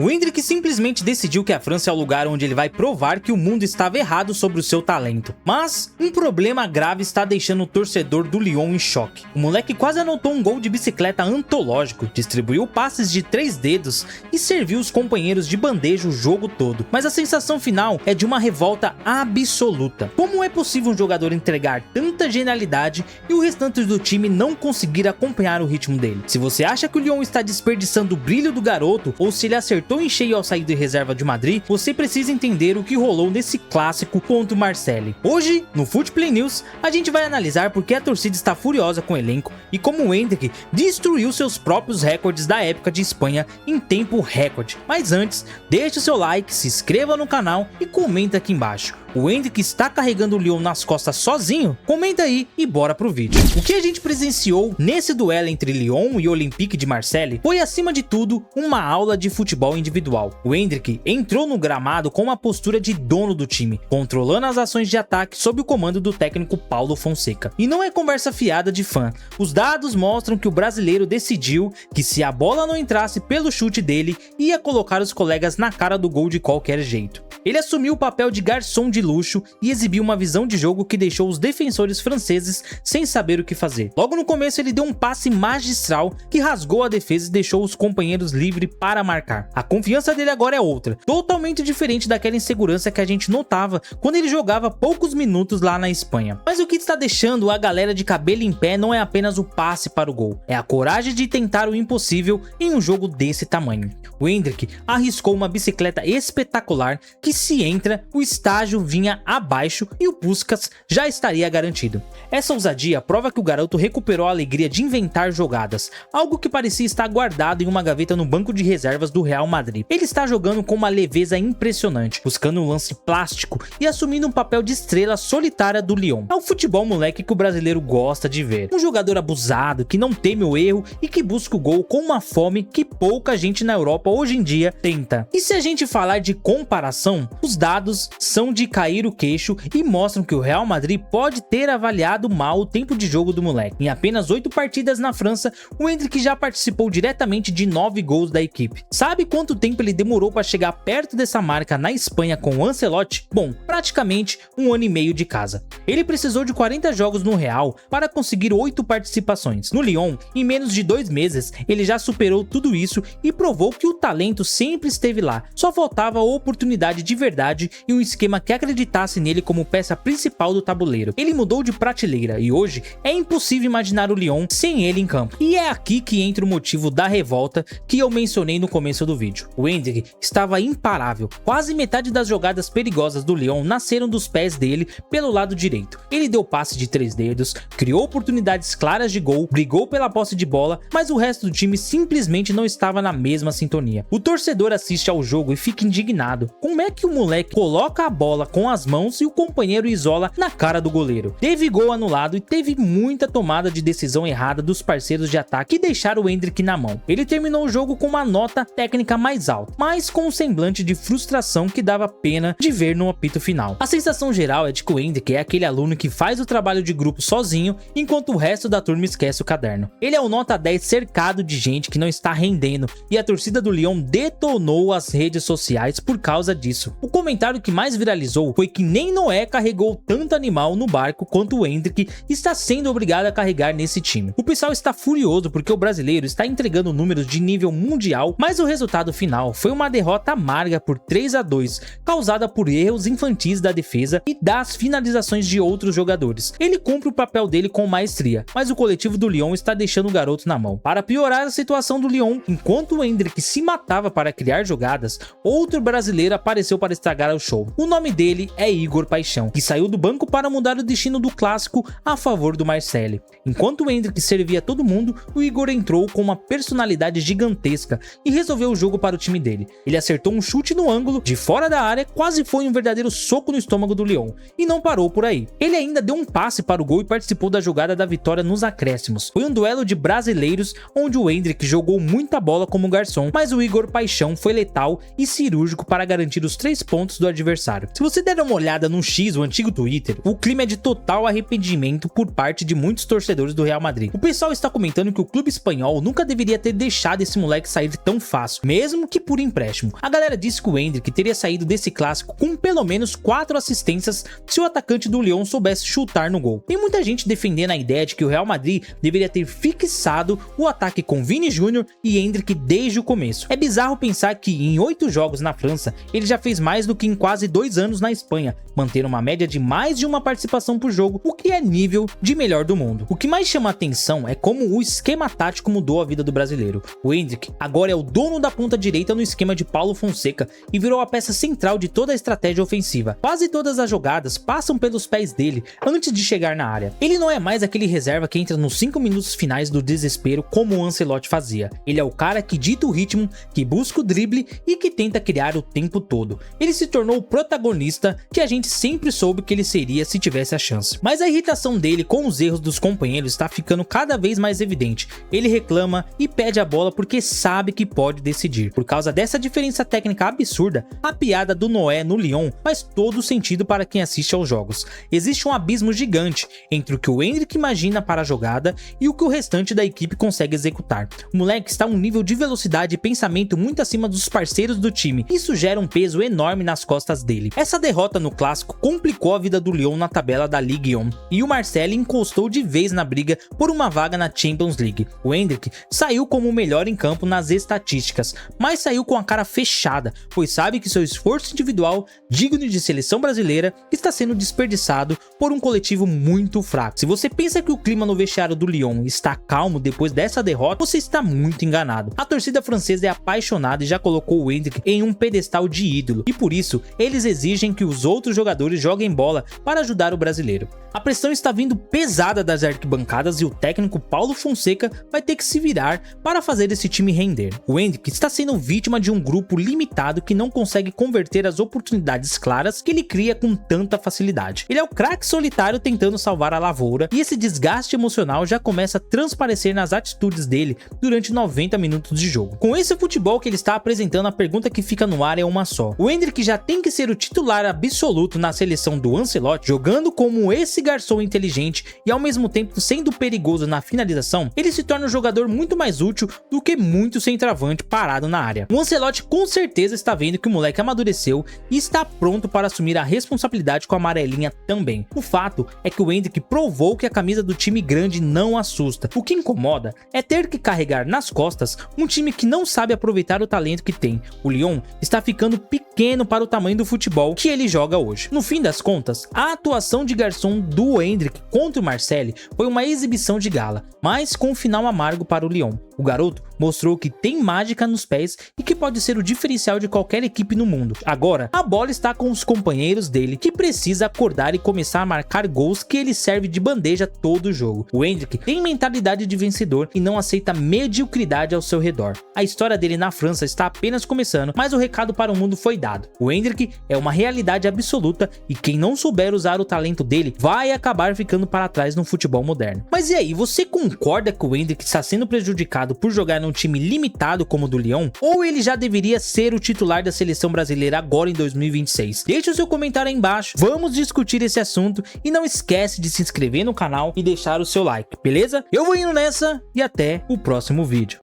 O Endrick simplesmente decidiu que a França é o lugar onde ele vai provar que o mundo estava errado sobre o seu talento. Mas um problema grave está deixando o torcedor do Lyon em choque. O moleque quase anotou um gol de bicicleta antológico, distribuiu passes de 3 dedos e serviu os companheiros de bandeja o jogo todo. Mas a sensação final é de uma revolta absoluta. Como é possível um jogador entregar tanta genialidade e o restante do time não conseguir acompanhar o ritmo dele? Se você acha que o Lyon está desperdiçando o brilho do garoto ou se ele acertou em cheio ao sair de reserva de Madrid, você precisa entender o que rolou nesse clássico contra o Marseille. Hoje, no Footplay News, a gente vai analisar por que a torcida está furiosa com o elenco e como o Endrick destruiu seus próprios recordes da época de Espanha em tempo recorde. Mas antes, deixe o seu like, se inscreva no canal e comenta aqui embaixo. O Endrick está carregando o Lyon nas costas sozinho? Comenta aí e bora pro vídeo. O que a gente presenciou nesse duelo entre Lyon e Olympique de Marseille foi, acima de tudo, uma aula de futebol individual. O Endrick entrou no gramado com uma postura de dono do time, controlando as ações de ataque sob o comando do técnico Paulo Fonseca. E não é conversa fiada de fã. Os dados mostram que o brasileiro decidiu que se a bola não entrasse pelo chute dele, ia colocar os colegas na cara do gol de qualquer jeito. Ele assumiu o papel de garçom de luxo e exibiu uma visão de jogo que deixou os defensores franceses sem saber o que fazer. Logo no começo ele deu um passe magistral que rasgou a defesa e deixou os companheiros livres para marcar. A confiança dele agora é outra, totalmente diferente daquela insegurança que a gente notava quando ele jogava poucos minutos lá na Espanha. Mas o que está deixando a galera de cabelo em pé não é apenas o passe para o gol, é a coragem de tentar o impossível em um jogo desse tamanho. O Endrick arriscou uma bicicleta espetacular que, se entra, o estágio vinha abaixo e o Puskás já estaria garantido. Essa ousadia prova que o garoto recuperou a alegria de inventar jogadas, algo que parecia estar guardado em uma gaveta no banco de reservas do Real Madrid. Ele está jogando com uma leveza impressionante, buscando um lance plástico e assumindo um papel de estrela solitária do Lyon. É o futebol moleque que o brasileiro gosta de ver. Um jogador abusado, que não teme o erro e que busca o gol com uma fome que pouca gente na Europa hoje em dia tenta. E se a gente falar de comparação, os dados são de cair o queixo e mostram que o Real Madrid pode ter avaliado mal o tempo de jogo do moleque. Em apenas 8 partidas na França, o Endrick já participou diretamente de 9 gols da equipe. Sabe quanto tempo ele demorou para chegar perto dessa marca na Espanha com o Ancelotti? Bom, praticamente 1 ano e meio de casa. Ele precisou de 40 jogos no Real para conseguir 8 participações. No Lyon, em menos de 2 meses, ele já superou tudo isso e provou que o talento sempre esteve lá. Só faltava a oportunidade de verdade e um esquema que acreditasse nele como peça principal do tabuleiro. Ele mudou de prateleira e hoje é impossível imaginar o Lyon sem ele em campo. E é aqui que entra o motivo da revolta que eu mencionei no começo do vídeo. O Endrick estava imparável. Quase metade das jogadas perigosas do Lyon nasceram dos pés dele pelo lado direito. Ele deu passe de 3 dedos, criou oportunidades claras de gol, brigou pela posse de bola, mas o resto do time simplesmente não estava na mesma sintonia. O torcedor assiste ao jogo e fica indignado. Como é que o moleque coloca a bola com as mãos e o companheiro isola na cara do goleiro? Teve gol anulado e teve muita tomada de decisão errada dos parceiros de ataque que deixaram o Endrick na mão. Ele terminou o jogo com uma nota técnica mais alta, mas com um semblante de frustração que dava pena de ver no apito final. A sensação geral é de que o Endrick é aquele aluno que faz o trabalho de grupo sozinho enquanto o resto da turma esquece o caderno. Ele é o nota 10 cercado de gente que não está rendendo e a torcida do Lyon detonou as redes sociais por causa disso. O comentário que mais viralizou foi que nem Noé carregou tanto animal no barco quanto o Endrick está sendo obrigado a carregar nesse time. O pessoal está furioso porque o brasileiro está entregando números de nível mundial, mas o resultado final foi uma derrota amarga por 3-2, causada por erros infantis da defesa e das finalizações de outros jogadores. Ele cumpre o papel dele com maestria, mas o coletivo do Lyon está deixando o garoto na mão. Para piorar a situação do Lyon, enquanto o Endrick se matava para criar jogadas, outro brasileiro apareceu para estragar o show. O nome dele é Igor Paixão, que saiu do banco para mudar o destino do clássico a favor do Marseille. Enquanto o Endrick servia todo mundo, o Igor entrou com uma personalidade gigantesca e resolveu o jogo para o time dele. Ele acertou um chute no ângulo, de fora da área, quase foi um verdadeiro soco no estômago do Lyon, e não parou por aí. Ele ainda deu um passe para o gol e participou da jogada da vitória nos acréscimos. Foi um duelo de brasileiros, onde o Endrick jogou muita bola como garçom, mas o Igor Paixão foi letal e cirúrgico para garantir os 3 3 pontos do adversário. Se você der uma olhada no X, o antigo Twitter, o clima é de total arrependimento por parte de muitos torcedores do Real Madrid. O pessoal está comentando que o clube espanhol nunca deveria ter deixado esse moleque sair tão fácil, mesmo que por empréstimo. A galera disse que o Endrick teria saído desse clássico com pelo menos 4 assistências se o atacante do Lyon soubesse chutar no gol. Tem muita gente defendendo a ideia de que o Real Madrid deveria ter fixado o ataque com Vini Júnior e Endrick desde o começo. É bizarro pensar que em 8 jogos na França, ele já fez mais do que em quase 2 anos na Espanha, mantendo uma média de mais de uma participação por jogo, o que é nível de melhor do mundo. O que mais chama a atenção é como o esquema tático mudou a vida do brasileiro. O Endrick agora é o dono da ponta direita no esquema de Paulo Fonseca e virou a peça central de toda a estratégia ofensiva. Quase todas as jogadas passam pelos pés dele antes de chegar na área. Ele não é mais aquele reserva que entra nos 5 minutos finais do desespero como o Ancelotti fazia. Ele é o cara que dita o ritmo, que busca o drible e que tenta criar o tempo todo. Ele se tornou o protagonista que a gente sempre soube que ele seria se tivesse a chance. Mas a irritação dele com os erros dos companheiros está ficando cada vez mais evidente. Ele reclama e pede a bola porque sabe que pode decidir. Por causa dessa diferença técnica absurda, a piada do Noé no Lyon faz todo sentido para quem assiste aos jogos. Existe um abismo gigante entre o que o Endrick imagina para a jogada e o que o restante da equipe consegue executar. O moleque está a um nível de velocidade e pensamento muito acima dos parceiros do time. Isso gera um peso enorme nas costas dele. Essa derrota no clássico complicou a vida do Lyon na tabela da Ligue 1 e o Marseille encostou de vez na briga por uma vaga na Champions League. O Endrick saiu como o melhor em campo nas estatísticas, mas saiu com a cara fechada, pois sabe que seu esforço individual, digno de seleção brasileira, está sendo desperdiçado por um coletivo muito fraco. Se você pensa que o clima no vestiário do Lyon está calmo depois dessa derrota, você está muito enganado. A torcida francesa é apaixonada e já colocou o Endrick em um pedestal de ídolo, e por isso eles exigem que os outros jogadores joguem bola para ajudar o brasileiro. A pressão está vindo pesada das arquibancadas e o técnico Paulo Fonseca vai ter que se virar para fazer esse time render. O Endrick está sendo vítima de um grupo limitado que não consegue converter as oportunidades claras que ele cria com tanta facilidade. Ele é o craque solitário tentando salvar a lavoura e esse desgaste emocional já começa a transparecer nas atitudes dele durante 90 minutos de jogo. Com esse futebol que ele está apresentando, a pergunta que fica no ar é uma só. O Endrick já tem que ser o titular absoluto na seleção do Ancelotti, jogando como esse garçom inteligente e ao mesmo tempo sendo perigoso na finalização, ele se torna um jogador muito mais útil do que muito centroavante parado na área. O Ancelotti com certeza está vendo que o moleque amadureceu e está pronto para assumir a responsabilidade com a amarelinha também. O fato é que o Endrick provou que a camisa do time grande não assusta. O que incomoda é ter que carregar nas costas um time que não sabe aproveitar o talento que tem. O Lyon está ficando pequeno para o tamanho do futebol que ele joga hoje. No fim das contas, a atuação de garçom do Endrick contra o Marseille foi uma exibição de gala, mas com um final amargo para o Lyon. O garoto mostrou que tem mágica nos pés e que pode ser o diferencial de qualquer equipe no mundo. Agora, a bola está com os companheiros dele, que precisa acordar e começar a marcar gols que ele serve de bandeja todo o jogo. O Endrick tem mentalidade de vencedor e não aceita mediocridade ao seu redor. A história dele na França está apenas começando, mas o recado para o mundo foi dado. O Endrick é uma realidade absoluta e quem não souber usar o talento dele vai acabar ficando para trás no futebol moderno. Mas e aí, você concorda que o Endrick está sendo prejudicado por jogar num time limitado como o do Lyon? Ou ele já deveria ser o titular da seleção brasileira agora em 2026? Deixe o seu comentário aí embaixo, vamos discutir esse assunto e não esquece de se inscrever no canal e deixar o seu like, beleza? Eu vou indo nessa e até o próximo vídeo.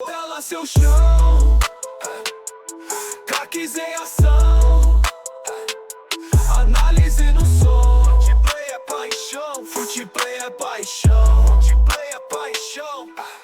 Craques em ação, análise no som. Futebol é paixão, futebol é paixão, futebol é paixão.